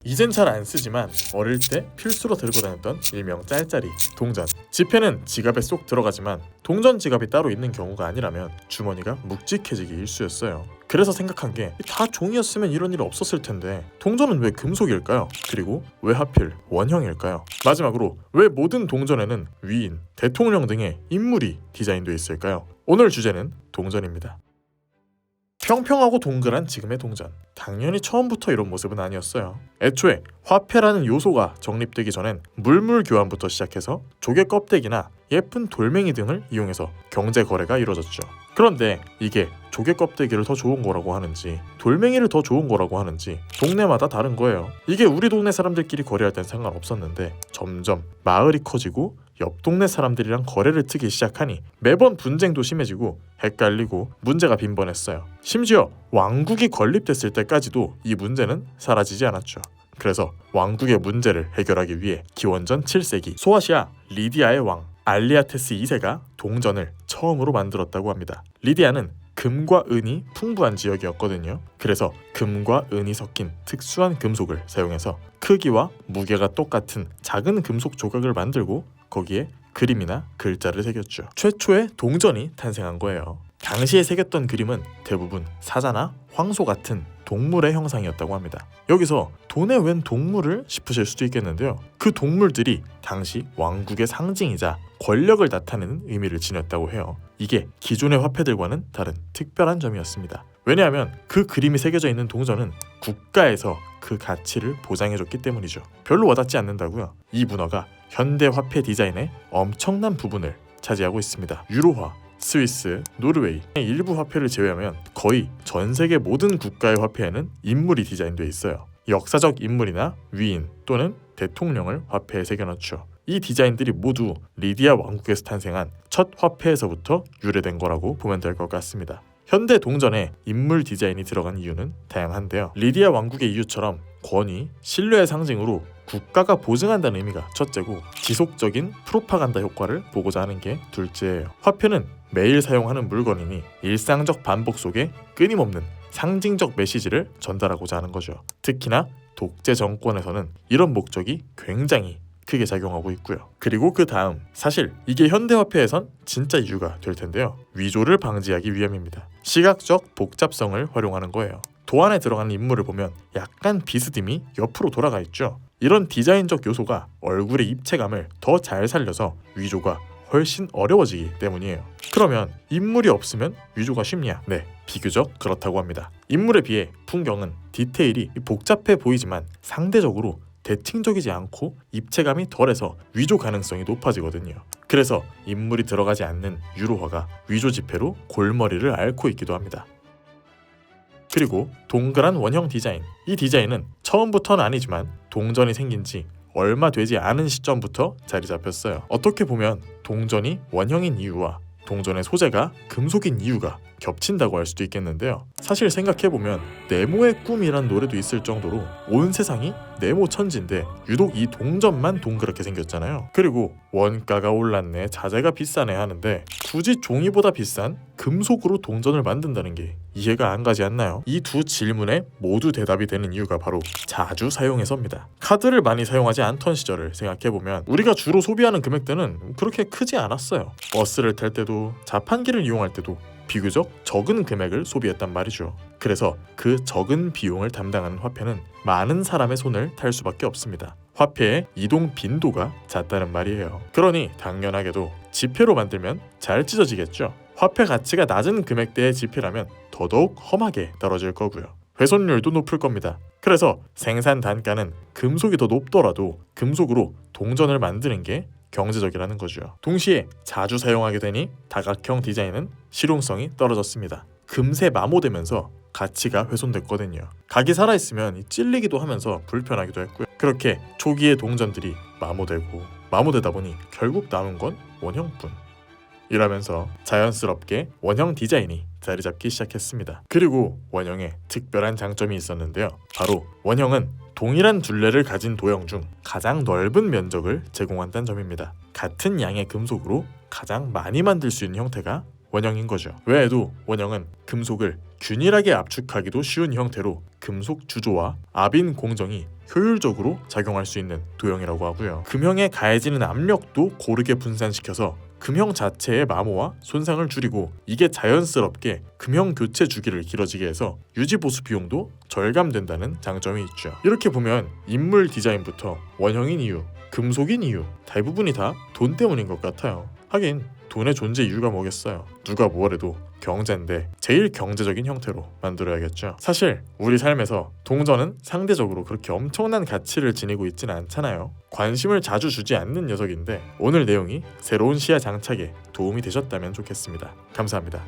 이젠 잘 안 쓰지만 어릴 때 필수로 들고 다녔던 일명 짤짤이 동전. 지폐는 지갑에 쏙 들어가지만 동전 지갑이 따로 있는 경우가 아니라면 주머니가 묵직해지기 일쑤였어요. 그래서 생각한 게 다 종이였으면 이런 일 없었을 텐데 동전은 왜 금속일까요? 그리고 왜 하필 원형일까요? 마지막으로 왜 모든 동전에는 위인, 대통령 등의 인물이 디자인되어 있을까요? 오늘 주제는 동전입니다. 평평하고 동그란 지금의 동전. 당연히 처음부터 이런 모습은 아니었어요. 애초에 화폐라는 요소가 정립되기 전엔 물물 교환부터 시작해서 조개 껍데기나 예쁜 돌멩이 등을 이용해서 경제 거래가 이루어졌죠. 그런데 이게 조개 껍데기를 더 좋은 거라고 하는지 돌멩이를 더 좋은 거라고 하는지 동네마다 다른 거예요. 이게 우리 동네 사람들끼리 거래할 땐 상관없었는데 점점 마을이 커지고 옆 동네 사람들이랑 거래를 트기 시작하니 매번 분쟁도 심해지고 헷갈리고 문제가 빈번했어요. 심지어 왕국이 건립됐을 때까지도 이 문제는 사라지지 않았죠. 그래서 왕국의 문제를 해결하기 위해 기원전 7세기 소아시아 리디아의 왕 알리아테스 2세가 동전을 처음으로 만들었다고 합니다. 리디아는 금과 은이 풍부한 지역이었거든요. 그래서 금과 은이 섞인 특수한 금속을 사용해서 크기와 무게가 똑같은 작은 금속 조각을 만들고 거기에 그림이나 글자를 새겼죠. 최초의 동전이 탄생한 거예요. 당시에 새겼던 그림은 대부분 사자나 황소 같은 동물의 형상이었다고 합니다. 여기서 돈에 웬 동물을 싶으실 수도 있겠는데요. 그 동물들이 당시 왕국의 상징이자 권력을 나타내는 의미를 지녔다고 해요. 이게 기존의 화폐들과는 다른 특별한 점이었습니다. 왜냐하면 그 그림이 새겨져 있는 동전은 국가에서 그 가치를 보장해줬기 때문이죠. 별로 와닿지 않는다고요. 이 문화가 현대 화폐 디자인의 엄청난 부분을 차지하고 있습니다. 유로화, 스위스, 노르웨이 일부 화폐를 제외하면 거의 전 세계 모든 국가의 화폐에는 인물이 디자인되어 있어요. 역사적 인물이나 위인 또는 대통령을 화폐에 새겨넣죠. 이 디자인들이 모두 리디아 왕국에서 탄생한 첫 화폐에서부터 유래된 거라고 보면 될 것 같습니다. 현대 동전에 인물 디자인이 들어간 이유는 다양한데요. 리디아 왕국의 이유처럼 권위, 신뢰의 상징으로 국가가 보증한다는 의미가 첫째고 지속적인 프로파간다 효과를 보고자 하는 게 둘째예요. 화폐는 매일 사용하는 물건이니 일상적 반복 속에 끊임없는 상징적 메시지를 전달하고자 하는 거죠. 특히나 독재 정권에서는 이런 목적이 굉장히 크게 작용하고 있고요. 그리고 그 다음, 사실 이게 현대화폐에선 진짜 이유가 될 텐데요. 위조를 방지하기 위함입니다. 시각적 복잡성을 활용하는 거예요. 도안에 들어가는 인물을 보면 약간 비스듬히 옆으로 돌아가 있죠. 이런 디자인적 요소가 얼굴의 입체감을 더 잘 살려서 위조가 훨씬 어려워지기 때문이에요. 그러면 인물이 없으면 위조가 쉽냐? 네, 비교적 그렇다고 합니다. 인물에 비해 풍경은 디테일이 복잡해 보이지만 상대적으로 대칭적이지 않고 입체감이 덜해서 위조 가능성이 높아지거든요. 그래서 인물이 들어가지 않는 유로화가 위조 지폐로 골머리를 앓고 있기도 합니다. 그리고 동그란 원형 디자인. 이 디자인은 처음부터는 아니지만 동전이 생긴 지 얼마 되지 않은 시점부터 자리 잡혔어요. 어떻게 보면 동전이 원형인 이유와 동전의 소재가 금속인 이유가 겹친다고 할 수도 있겠는데요. 사실 생각해보면 네모의 꿈이란 노래도 있을 정도로 온 세상이 네모 천지인데 유독 이 동전만 동그랗게 생겼잖아요. 그리고 원가가 올랐네, 자재가 비싸네 하는데 굳이 종이보다 비싼 금속으로 동전을 만든다는 게 이해가 안 가지 않나요? 이 두 질문에 모두 대답이 되는 이유가 바로 자주 사용해서입니다. 카드를 많이 사용하지 않던 시절을 생각해보면 우리가 주로 소비하는 금액대는 그렇게 크지 않았어요. 버스를 탈 때도 자판기를 이용할 때도 비교적 적은 금액을 소비했단 말이죠. 그래서 그 적은 비용을 담당하는 화폐는 많은 사람의 손을 탈 수밖에 없습니다. 화폐의 이동 빈도가 잦다는 말이에요. 그러니 당연하게도 지폐로 만들면 잘 찢어지겠죠. 화폐 가치가 낮은 금액대의 지폐라면 더더욱 험하게 떨어질 거고요. 훼손율도 높을 겁니다. 그래서 생산 단가는 금속이 더 높더라도 금속으로 동전을 만드는 게 경제적이라는 거죠. 동시에 자주 사용하게 되니 다각형 디자인은 실용성이 떨어졌습니다. 금세 마모되면서 가치가 훼손됐거든요. 각이 살아있으면 찔리기도 하면서 불편하기도 했고요. 그렇게 초기의 동전들이 마모되다 보니 결국 남은 건 원형뿐. 이러면서 자연스럽게 원형 디자인이 자리 잡기 시작했습니다. 그리고 원형에 특별한 장점이 있었는데요. 바로 원형은 동일한 둘레를 가진 도형 중 가장 넓은 면적을 제공한다는 점입니다. 같은 양의 금속으로 가장 많이 만들 수 있는 형태가 원형인 거죠. 외에도 원형은 금속을 균일하게 압축하기도 쉬운 형태로 금속 주조와 압인 공정이 효율적으로 작용할 수 있는 도형이라고 하고요. 금형에 가해지는 압력도 고르게 분산시켜서 금형 자체의 마모와 손상을 줄이고 이게 자연스럽게 금형 교체 주기를 길어지게 해서 유지 보수 비용도 절감된다는 장점이 있죠. 이렇게 보면 인물 디자인부터 원형인 이유, 금속인 이유 대부분이 다 돈 때문인 것 같아요. 하긴 돈의 존재 이유가 뭐겠어요. 누가 뭐래도 경제인데 제일 경제적인 형태로 만들어야겠죠. 사실 우리 삶에서 동전은 상대적으로 그렇게 엄청난 가치를 지니고 있지는 않잖아요. 관심을 자주 주지 않는 녀석인데 오늘 내용이 새로운 시야 장착에 도움이 되셨다면 좋겠습니다. 감사합니다.